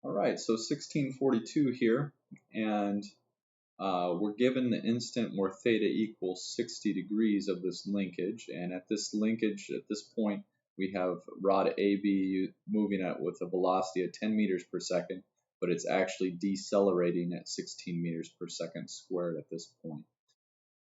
All right, so 1642 here, and we're given the instant where theta equals 60 degrees of this linkage, and at this linkage, at this point, we have rod AB moving at with a velocity of 10 meters per second, but it's actually decelerating at 16 meters per second squared at this point.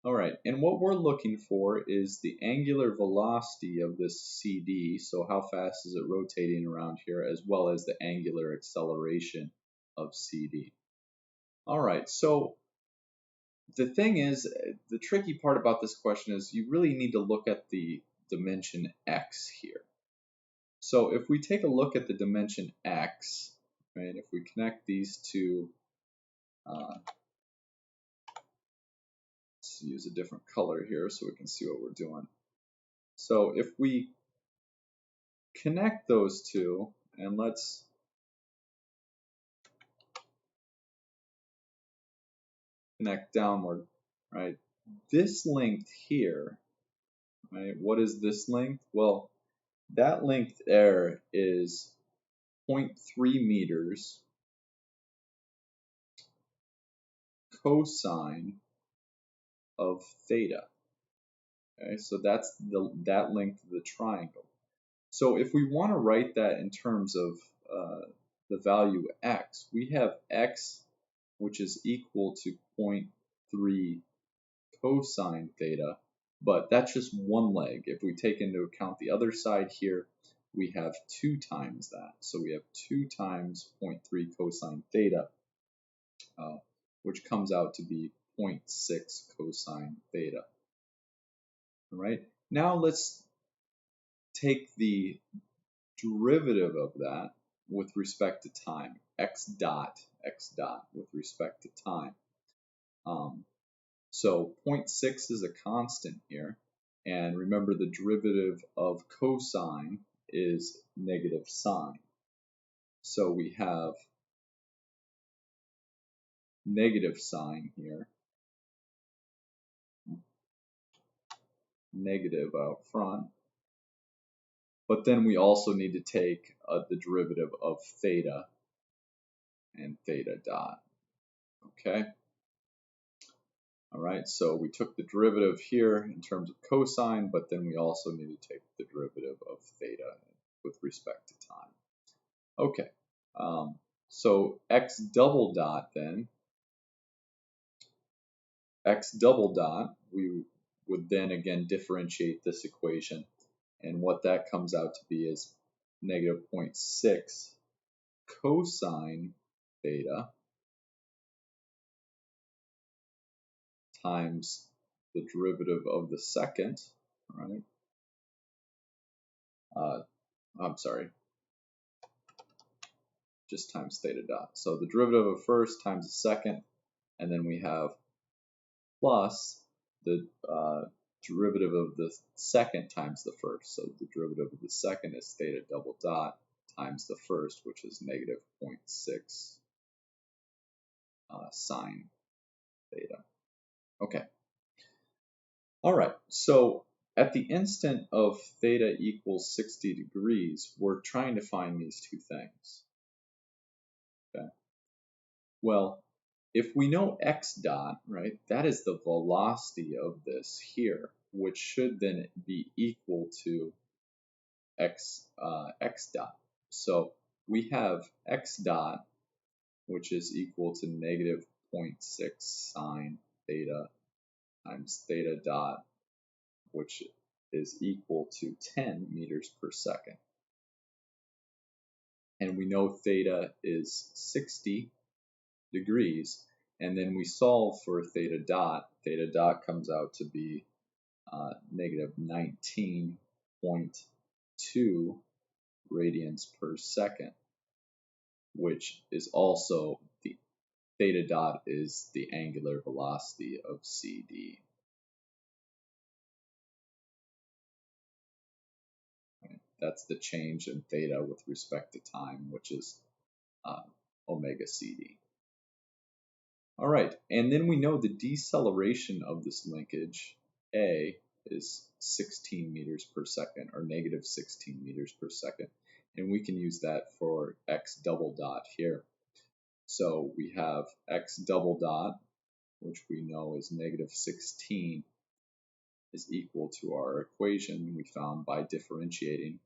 All right, and what we're looking for is the angular velocity of this CD, so how fast is it rotating around here, as well as the angular acceleration of CD. All right, so the thing is, the tricky part about this question is you really need to look at the dimension x here. So if we take a look at the dimension x, right, if we connect these two, let's use a different color here so we can see what we're doing. So if we connect those two, and let's connect downward, right? This length here, right? What is this length? Well, that length there is 0.3 meters cosine of theta. Okay, so that's that length of the triangle. So if we want to write that in terms of the value x, we have x, which is equal to 0.3 cosine theta, but that's just one leg. If we take into account the other side here, we have 2 times that. So we have 2 times 0.3 cosine theta, which comes out to be 0.6 cosine theta. All right, now let's take the derivative of that with respect to time, x dot with respect to time. So 0.6 is a constant here, and remember the derivative of cosine is negative sine. So we have negative sine here, negative out front, but then we also need to take the derivative of theta and theta dot, okay? All right, so we took the derivative here in terms of cosine, but then we also need to take the derivative of theta with respect to time. Okay, so x double dot then, x double dot, we would then again differentiate this equation, and what that comes out to be is negative 0.6 cosine theta times the derivative of the second, right? I'm sorry, just times theta dot. So the derivative of first times the second, and then we have plus the derivative of the second times the first. So the derivative of the second is theta double dot times the first, which is negative 0.6 sine theta. Okay. All right. So at the instant of theta equals 60 degrees, we're trying to find these two things. Okay. Well, if we know x dot, right, that is the velocity of this here, which should then be equal to x dot. So we have x dot, which is equal to negative 0.6 sine theta times theta dot, which is equal to 10 meters per second. And we know theta is 60 degrees, and then we solve for theta dot. Theta dot comes out to be negative 19.2 radians per second, which is also the theta dot is the angular velocity of CD. Right? That's the change in theta with respect to time, which is omega CD. All right, and then we know the deceleration of this linkage, A, is 16 meters per second, or negative 16 meters per second. And we can use that for x double dot here. So we have x double dot, which we know is negative 16, is equal to our equation we found by differentiating.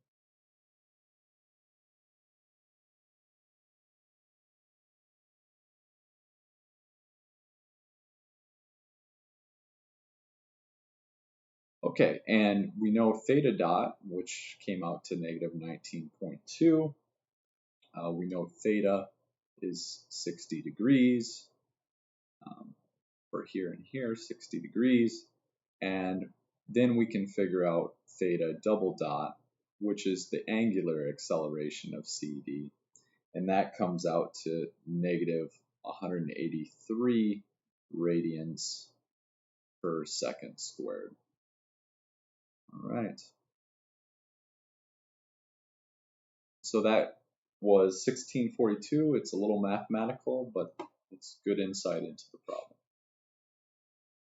Okay, and we know theta dot, which came out to negative 19.2. We know theta is 60 degrees for here and here, 60 degrees. And then we can figure out theta double dot, which is the angular acceleration of CD. And that comes out to negative 183 radians per second squared. All right. So that was 1642. It's a little mathematical, but it's good insight into the problem.